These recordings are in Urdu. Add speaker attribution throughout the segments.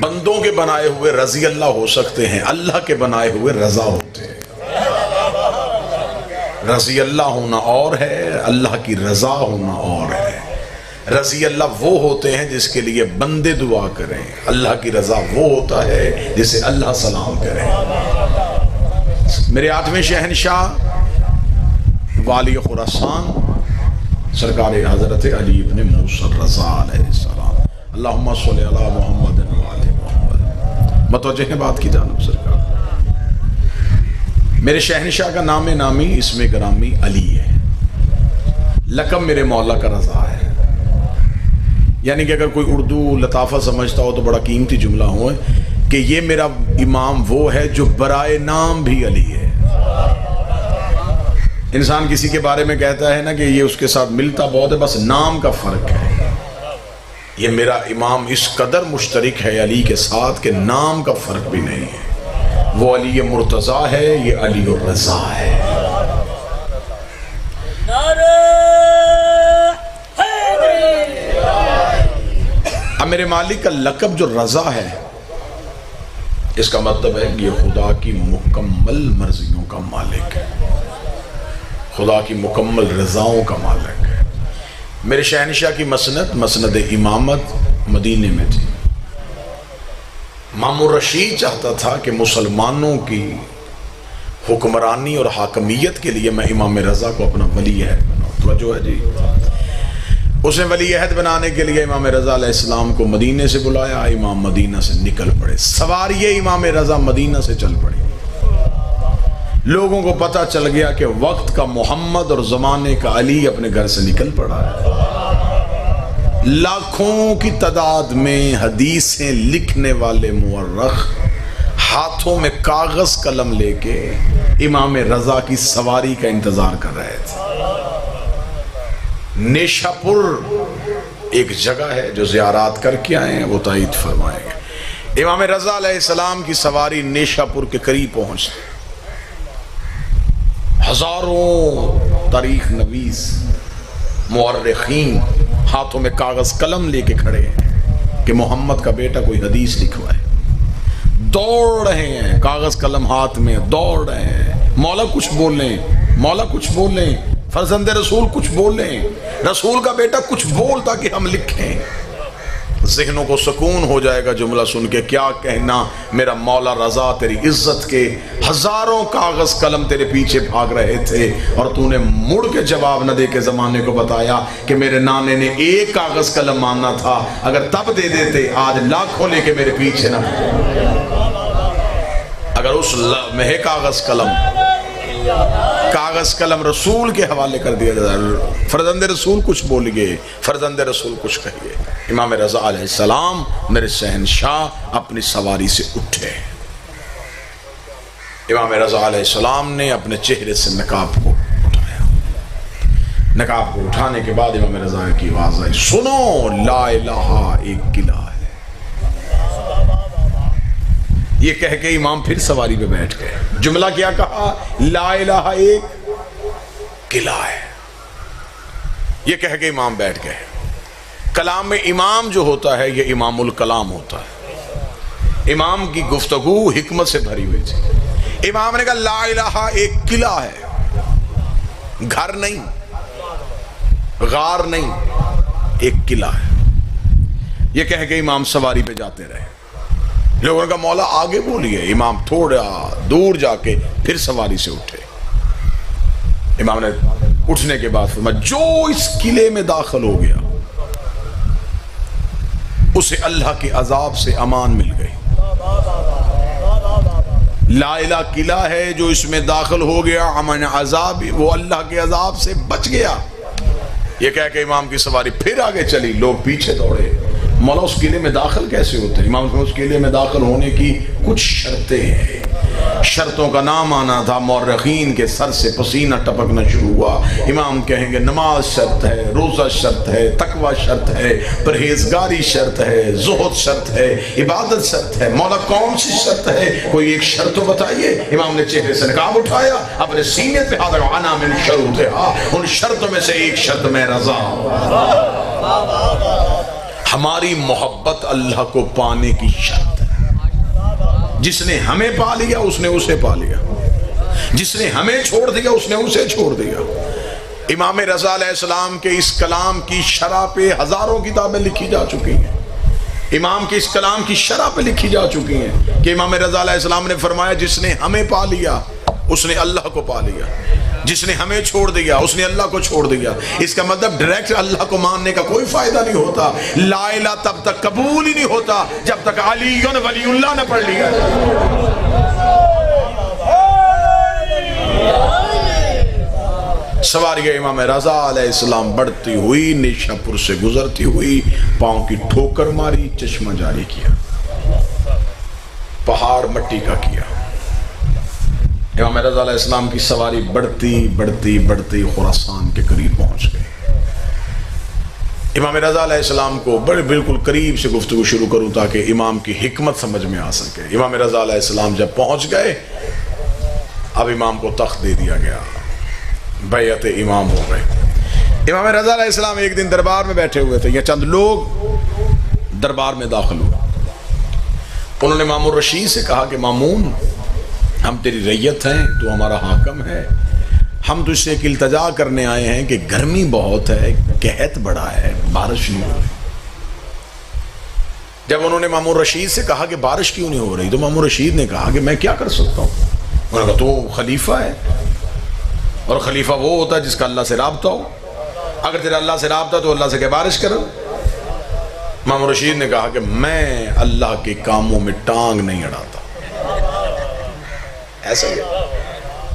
Speaker 1: بندوں کے بنائے ہوئے رضی اللہ ہو سکتے ہیں، اللہ کے بنائے ہوئے رضا ہوتے ہیں۔ رضی اللہ ہونا اور ہے، اللہ کی رضا ہونا اور ہے۔ رضی اللہ وہ ہوتے ہیں جس کے لیے بندے دعا کریں، اللہ کی رضا وہ ہوتا ہے جسے اللہ سلام کرے۔ میرے 8ویں شہنشاہ والی خراسان سرکار حضرت علی ابن موسیٰ الرضا علیہ السلام، اللہم صلی علی محمد وعلی محمد۔ متوجہ ہیں بات کی جانب سرکار؟ میرے شہنشاہ کا نام نامی اسم گرامی علی ہے، لقب میرے مولا کا رضا ہے۔ یعنی کہ اگر کوئی اردو لطافہ سمجھتا ہو تو بڑا قیمتی جملہ ہو کہ یہ میرا امام وہ ہے جو برائے نام بھی علی ہے۔ انسان کسی کے بارے میں کہتا ہے نا کہ یہ اس کے ساتھ ملتا بہت ہے، بس نام کا فرق ہے۔ یہ میرا امام اس قدر مشترک ہے علی کے ساتھ کہ نام کا فرق بھی نہیں ہے۔ وہ علی مرتضیٰ ہے، یہ علی الرضا ہے۔ اب میرے مالک کا لقب جو رضا ہے، اس کا مطلب ہے کہ یہ خدا کی مکمل مرضیوں کا مالک ہے، خدا کی مکمل رضاؤں کا مالک ہے۔ میرے شہنشاہ کی مسند امامت مدینے میں تھی۔ مامون رشید چاہتا تھا کہ مسلمانوں کی حکمرانی اور حاکمیت کے لیے میں امام رضا کو اپنا ولی عہد بناؤں۔ توجہ ہے جی؟ اس نے ولی عہد بنانے کے لیے امام رضا علیہ السلام کو مدینے سے بلایا۔ امام مدینہ سے نکل پڑے، سواریے امام رضا مدینہ سے چل پڑی۔ لوگوں کو پتہ چل گیا کہ وقت کا محمد اور زمانے کا علی اپنے گھر سے نکل پڑا ہے۔ لاکھوں کی تعداد میں حدیثیں لکھنے والے مورخ ہاتھوں میں کاغذ قلم لے کے امام رضا کی سواری کا انتظار کر رہے تھے۔ نیشا پور ایک جگہ ہے، جو زیارات کر کے آئے ہیں وہ تائید فرمائیں گے۔ امام رضا علیہ السلام کی سواری نیشا پور کے قریب پہنچتی، ہزاروں تاریخ نویس مورخین ہاتھوں میں کاغذ قلم لے کے کھڑے ہیں کہ محمد کا بیٹا کوئی حدیث لکھوائے۔ دوڑ رہے ہیں، کاغذ قلم ہاتھ میں دوڑ رہے ہیں۔ مولا کچھ بولیں، مولا کچھ بولیں، فرزند رسول کچھ بولیں، رسول کا بیٹا کچھ بول تاکہ ہم لکھیں۔ ذہنوں کو سکون ہو جائے گا جملہ سن کے، کیا کہنا میرا مولا رضا، تیری عزت کے ہزاروں کاغذ قلم تیرے پیچھے بھاگ رہے تھے اور تو نے مڑ کے جواب نہ دے کے زمانے کو بتایا کہ میرے نانے نے ایک کاغذ قلم ماننا تھا، اگر تب دے دیتے آج لاکھوں لے کے میرے پیچھے نہ۔ اگر اس میں کاغذ قلم رسول کے حوالے کر دیا جائے، فرزند رسول کچھ بولیے، فرزند رسول کچھ کہیے۔ امام رضا علیہ السلام میرے شہنشاہ اپنی سواری سے اٹھے۔ امام رضا علیہ السلام نے اپنے چہرے سے نقاب کو اٹھایا۔ نقاب کو اٹھانے کے بعد امام رضا کی آواز آئی، سنو، لا الہ ایک قلعہ ہے۔ یہ کہہ کے امام پھر سواری پہ بیٹھ گئے۔ جملہ کیا کہا؟ لا الہ ایک قلعہ ہے۔ یہ کہہ کے امام بیٹھ گئے۔ کلام میں امام جو ہوتا ہے یہ امام الکلام ہوتا ہے۔ امام کی گفتگو حکمت سے بھری ہوئی تھی۔ امام نے کہا لا الہ ایک قلعہ ہے، گھر نہیں، غار نہیں، ایک قلعہ ہے۔ یہ کہہ کے امام سواری پہ جاتے رہے۔ لوگوں کا مولا آگے بولیے۔ امام تھوڑا دور جا کے پھر سواری سے اٹھے۔ امام نے اٹھنے کے بعد فرمایا، جو اس قلعے میں داخل ہو گیا اسے اللہ کے عذاب سے امان مل گئی۔ لا الہ قلعہ ہے، جو اس میں داخل ہو گیا امن عذاب، وہ اللہ کے عذاب سے بچ گیا۔ یہ کہہ کہ امام کی سواری پھر آگے چلی، لوگ پیچھے دوڑے۔ مولا اس قلعے میں داخل کیسے ہوتے ہیں؟ امام اس قلعے میں داخل ہونے کی کچھ شرطیں ہیں۔ شرطوں کا نام آنا تھا، مورخین کے سر سے پسینہ ٹپکنا شروع ہوا۔ امام کہیں گے نماز شرط ہے، روزہ شرط ہے، تقوی شرط ہے، پرہیزگاری شرط ہے، زہد شرط ہے، عبادت شرط ہے۔ مولا کون سی شرط ہے؟ کوئی ایک شرط تو بتائیے۔ امام نے چہرے سے نقاب اٹھایا، اپنے سینے پہ ہاتھ رکھا، انا من شروطہا، ان شرطوں میں سے ایک شرط میں رضا ہوں۔ ہماری محبت اللہ کو پانے کی شرط ہے۔ جس نے ہمیں پا لیا اس نے اسے پا لیا، جس نے ہمیں چھوڑ دیا اس نے اسے چھوڑ دیا۔ امام رضا علیہ السلام کے اس کلام کی شرح پہ ہزاروں کتابیں لکھی جا چکی ہیں۔ امام کے اس کلام کی شرح پہ لکھی جا چکی ہیں کہ امام رضا علیہ السلام نے فرمایا جس نے ہمیں پا لیا اس نے اللہ کو پا لیا، جس نے ہمیں چھوڑ دیا اس نے اللہ کو چھوڑ دیا۔ اس کا مطلب ڈائریکٹ اللہ کو ماننے کا کوئی فائدہ نہیں ہوتا۔ لا الہ تب تک قبول ہی نہیں ہوتا جب تک علی ولی اللہ نہ پڑھ لیا۔ سواریہ امام رضا علیہ السلام بڑھتی ہوئی نیشا پور سے گزرتی ہوئی، پاؤں کی ٹھوکر ماری، چشمہ جاری کیا، پہاڑ مٹی کا کیا۔ امام رضا علیہ السلام کی سواری بڑھتی بڑھتی بڑھتی خراسان کے قریب پہنچ گئی۔ امام رضا علیہ السلام کو بڑے بالکل قریب سے گفتگو شروع کروں تاکہ امام کی حکمت سمجھ میں آ سکے۔ امام رضا علیہ السلام جب پہنچ گئے اب امام کو تخت دے دیا گیا، بیعت امام ہو گئے۔ امام رضا علیہ السلام ایک دن دربار میں بیٹھے ہوئے تھے، یہ چند لوگ دربار میں داخل ہوئے۔ انہوں نے مامون رشید سے کہا کہ مامون، ہم تیری ریت ہیں، تو ہمارا حاکم ہے، ہم تجھ سے ایک التجا کرنے آئے ہیں کہ گرمی بہت ہے، قحط بڑا ہے، بارش نہیں ہو رہی۔ جب انہوں نے مامون رشید سے کہا کہ بارش کیوں نہیں ہو رہی تو مامون رشید نے کہا کہ میں کیا کر سکتا ہوں۔ انہوں نے کہا تو خلیفہ ہے، اور خلیفہ وہ ہوتا ہے جس کا اللہ سے رابطہ ہو، اگر تیرا اللہ سے رابطہ تو اللہ سے کہ بارش کرو۔ مامون رشید نے کہا کہ میں اللہ کے کاموں میں ٹانگ نہیں اڑاتا، ایسا ہی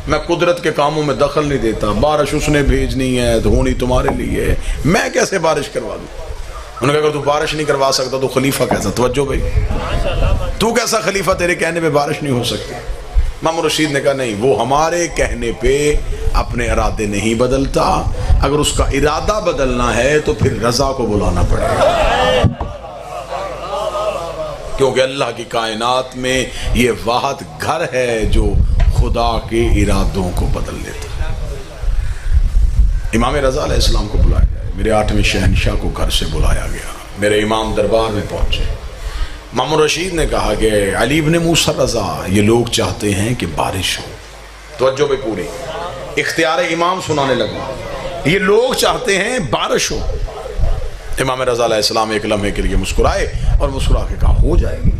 Speaker 1: میں قدرت کے کاموں میں دخل نہیں دیتا، بارش اس نے بھیجنی ہے تو ہونی تمہارے لیے، میں کیسے بارش کروا دوں۔ انہوں نے کہا اگر تو بارش نہیں کروا سکتا تو خلیفہ کیسا؟ توجہ بھائی، تو کیسا خلیفہ، تیرے کہنے پہ بارش نہیں ہو سکتی۔ مامون رشید نے کہا نہیں، وہ ہمارے کہنے پہ اپنے ارادے نہیں بدلتا، اگر اس کا ارادہ بدلنا ہے تو پھر رضا کو بلانا پڑے گا، کیونکہ اللہ کی کائنات میں یہ واحد گھر ہے جو خدا کے ارادوں کو بدل لیتا ہے۔ امام رضا علیہ السلام کو بلایا گیا، میرے 8ویں شہنشاہ کو گھر سے بلایا گیا، میرے امام دربار میں پہنچے۔ مامون رشید نے کہا کہ علی بن موسیٰ رضا، یہ لوگ چاہتے ہیں کہ بارش ہو۔ توجہ بھی پوری، اختیار امام سنانے لگا، یہ لوگ چاہتے ہیں بارش ہو۔ امام رضا علیہ السلام ایک لمحے کے لیے مسکرائے اور مسکرا کے کہا ہو جائے گی،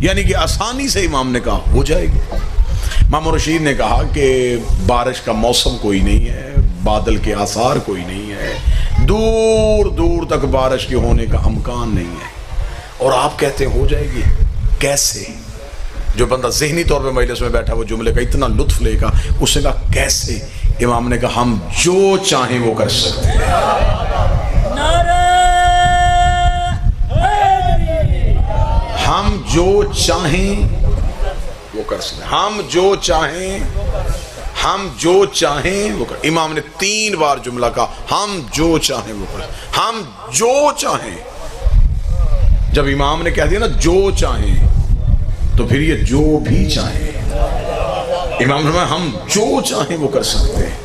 Speaker 1: یعنی کہ آسانی سے امام نے کہا ہو جائے گی۔ مامون رشید نے کہا کہ بارش کا موسم کوئی نہیں ہے، بادل کے آثار کوئی نہیں ہے، دور دور تک بارش کے ہونے کا امکان نہیں ہے، اور آپ کہتے ہیں ہو جائے گی، کیسے؟ جو بندہ ذہنی طور پہ مجلس میں بیٹھا وہ جملے کا اتنا لطف لے گا، اس نے کہا کیسے؟ امام نے کہا ہم جو چاہیں وہ کر سکتے ہیں۔ ہم جو چاہیں وہ کر سکتے ہیں، ہم جو چاہیں، ہم جو چاہیں وہ کر۔ امام نے 3 بار جملہ کہا ہم جو چاہیں وہ کر، ہم جو چاہیں۔ جب امام نے کہہ دیا نا جو چاہیں تو پھر یہ جو بھی چاہیں، امام نے فرمایا ہم جو چاہیں وہ کر سکتے ہیں۔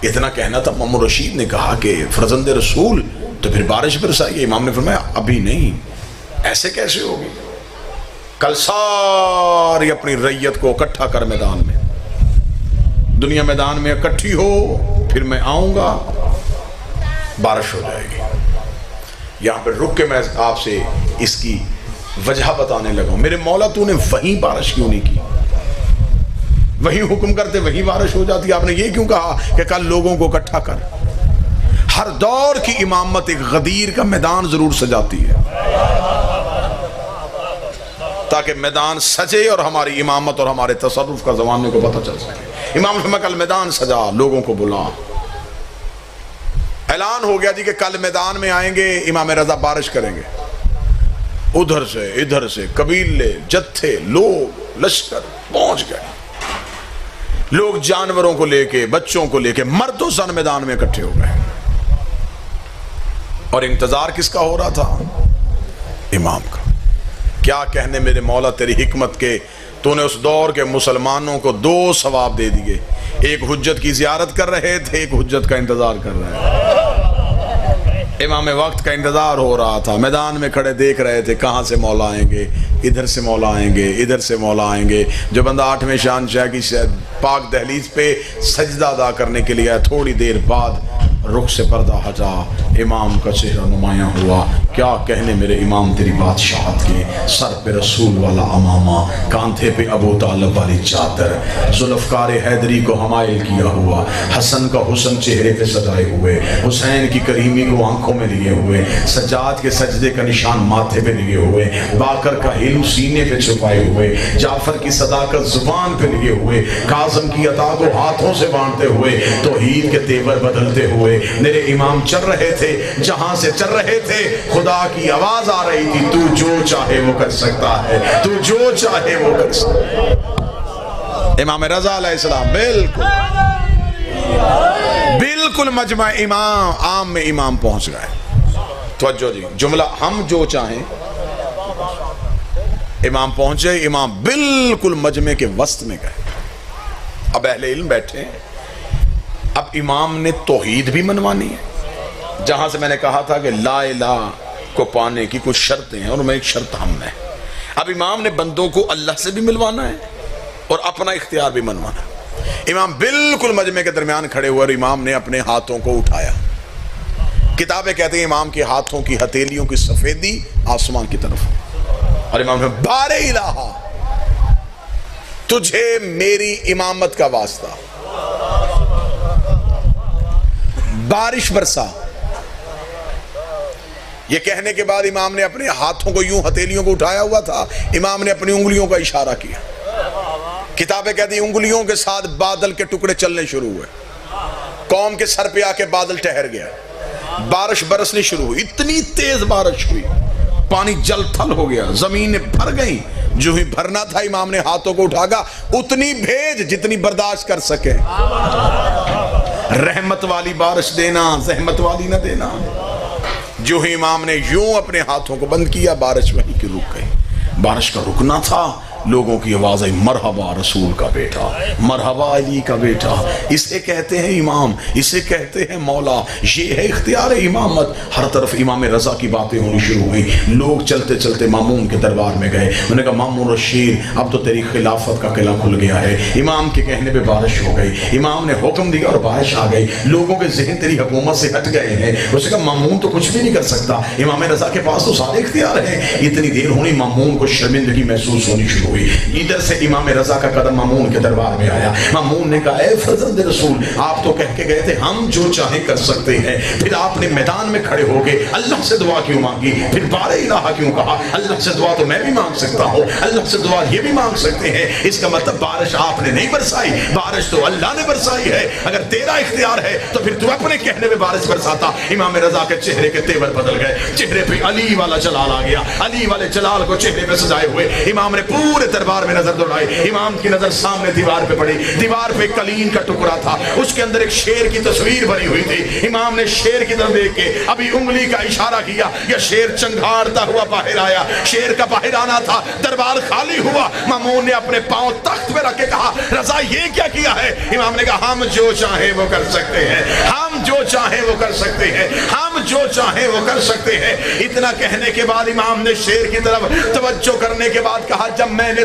Speaker 1: اتنا کہنا تھا۔ مامون رشید نے کہا کہ فرزند رسول تو پھر بارش برسائیے۔ امام نے فرمایا ابھی نہیں، ایسے کیسے ہوگی؟ کل ساری اپنی ریت کو اکٹھا کر میدان میں، دنیا میدان میں اکٹھی ہو، پھر میں آؤں گا، بارش ہو جائے گی۔ یہاں پہ رک کے میں آپ سے اس کی وجہ بتانے لگا ہوں۔ میرے مولا تو نے وہیں بارش کیوں نہیں کی؟ وہیں حکم کرتے وہیں بارش ہو جاتی۔ آپ نے یہ کیوں کہا کہ کل لوگوں کو اکٹھا کر؟ ہر دور کی امامت ایک غدیر کا میدان ضرور سجاتی ہے تاکہ میدان سجے اور ہماری امامت اور ہمارے تصرف کا زمانے کو پتہ چل سکے۔ امام نے کل میدان سجا، لوگوں کو بلا، اعلان ہو گیا جی کہ کل میدان میں آئیں گے امام رضا بارش کریں گے۔ ادھر سے ادھر سے قبیلے، جتھے، لوگ، لشکر پہنچ گئے۔ لوگ جانوروں کو لے کے، بچوں کو لے کے، مرد و زن میدان میں اکٹھے ہو گئے، اور انتظار کس کا ہو رہا تھا؟ امام کا۔ کیا کہنے میرے مولا تیری حکمت کے، تو نے اس دور کے مسلمانوں کو 2 ثواب دے دیے، ایک حجت کی زیارت کر رہے تھے، ایک حجت کا انتظار کر رہے ہیں۔ امام وقت کا انتظار ہو رہا تھا، میدان میں کھڑے دیکھ رہے تھے کہاں سے مولا آئیں گے، ادھر سے مولا آئیں گے، ادھر سے مولا آئیں گے۔ جو بندہ 8ویں شہنشاہ کی پاک دہلیز پہ سجدہ ادا کرنے کے لیے تھوڑی دیر بعد رخ سے پردہ ہٹا، امام کا چہرہ نمایاں ہوا۔ کیا کہنے میرے امام تیری بادشاہت کے، سر پہ رسول والا امامہ، کاندھے پہ ابو طالب والی چادر، ذوالفقار حیدری کو حمائل کیا ہوا، حسن کا حسن چہرے پہ سجائے ہوئے، حسین کی کریمی کو آنکھوں میں لیے ہوئے، سجاد کے سجدے کا نشان ماتھے پہ لیے ہوئے، باقر کا ہیلو سینے پہ چھپائے ہوئے، جعفر کی صداقت زبان پہ لیے ہوئے، کاظم کی عطا کو ہاتھوں سے بانٹتے ہوئے، توحید کے تیور بدلتے ہوئے میرے امام چل رہے تھے۔ جہاں سے چل رہے تھے خدا کی آواز آ رہی تھی، تو جو چاہے وہ کر سکتا ہے، تو جو چاہے وہ کر سکتا ہے۔ امام رضا علیہ السلام بالکل مجمع امام عام میں امام پہنچ گئے۔ توجہ جی، جملہ ہم جو چاہیں، امام پہنچے، امام بالکل مجمع کے وسط میں گئے۔ اب اہل علم بیٹھے ہیں، اب امام نے توحید بھی منوانی ہے۔ جہاں سے میں نے کہا تھا کہ لا الہ کو پانے کی کچھ شرطیں ہیں، اور میں ایک شرط ہم ہے، اب امام نے بندوں کو اللہ سے بھی ملوانا ہے اور اپنا اختیار بھی منوانا ہے۔ امام بالکل مجمع کے درمیان کھڑے ہوئے اور امام نے اپنے ہاتھوں کو اٹھایا۔ کتابیں کہتے ہیں امام کے ہاتھوں کی ہتھیلیوں کی سفیدی آسمان کی طرف، اور امام نے بار الہ تجھے میری امامت کا واسطہ، بارش برسا۔ یہ کہنے کے بعد امام نے اپنے ہاتھوں کو یوں ہتھیلیوں کو اٹھایا ہوا تھا، امام نے اپنی انگلیوں کا اشارہ کیا۔ کتابیں کہتی ہیں انگلیوں کے ساتھ بادل کے ٹکڑے چلنے شروع ہوئے، قوم کے سر پہ آ کے بادل ٹھہر گیا، بارش برسنے شروع ہوئی، اتنی تیز بارش ہوئی، پانی جل تھل ہو گیا، زمینیں بھر گئیں۔ جو ہی بھرنا تھا امام نے ہاتھوں کو اٹھا گا، اتنی بھیج جتنی برداشت کر سکے۔ رحمت والی بارش دینا، زحمت والی نہ دینا۔ جو ہی امام نے یوں اپنے ہاتھوں کو بند کیا، بارش وہیں کی رک گئی۔ بارش کا رکنا تھا، لوگوں کی آواز آئی، مرحبا رسول کا بیٹا، مرحبا علی کا بیٹا۔ اسے کہتے ہیں امام، اسے کہتے ہیں مولا، یہ ہے اختیار امامت۔ ہر طرف امام رضا کی باتیں ہونی شروع ہوئی۔ لوگ چلتے چلتے مامون کے دربار میں گئے، انہوں نے کہا مامون رشید اب تو تیری خلافت کا قلعہ کھل گیا ہے۔ امام کے کہنے پہ بارش ہو گئی، امام نے حکم دیا اور بارش آ گئی۔ لوگوں کے ذہن تیری حکومت سے ہٹ گئے ہیں۔ اس نے کہا مامون تو کچھ بھی نہیں کر سکتا، امام رضا کے پاس تو سارے اختیار ہیں۔ اتنی دیر ہونی، مامون کو شرمندگی محسوس ہونی شروع ہوئی۔ ادھر سے امام رضا کا قدم مامون کے دربار میں آیا۔ مامون نے کہا اے فرزند رسول، آپ تو کہہ کے گئے تھے ہم جو چاہیں کر سکتے ہیں، پھر آپ نے میدان میں کھڑے ہو کے اللہ سے دعا کیوں مانگی؟ پھر بار الہ کیوں کہا؟ اللہ سے دعا تو میں بھی مانگ سکتا ہوں، اللہ سے دعا یہ بھی مانگ سکتے ہیں۔ اس کا مطلب بارش آپ نے نہیں برسائی، بارش تو اللہ نے برسائی ہے۔ اگر تیرا اختیار ہے تو پھر تو اپنے کہنے میں بارش برساتا۔ امام رضا کے چہرے کے تیور بدل گئے، چہرے پہ علی والا جلال آ گیا، علی والے جلال کو چہرے پہ سجائے ہوئے امام نے پورے دربار میں نظر دوڑائی۔ امام کی نظر سامنے دیوار پہ پڑی، دیوار پہ قلین کا ٹکڑا تھا، اس کے اندر ایک شیر کی تصویر بنی ہوئی تھی۔ امام نے شیر کی طرف دیکھ کے ابھی انگلی کا اشارہ کیا، یہ شیر چنگھاڑتا ہوا باہر آیا۔ شیر کا باہر آنا تھا، دربار خالی ہوا۔ مامون نے اپنے پاؤں تخت پہ رکھ کے کہا رضا یہ کیا کیا ہے؟ امام نے کہا ہم جو چاہیں وہ کر سکتے ہیں، ہم جو چاہیں وہ کر سکتے ہیں، ہم جو چاہیں وہ کر سکتے ہیں۔ اتنا کہنے کے بعد امام نے شیر کی طرف توجہ کرنے کے بعد کہا جب میں نے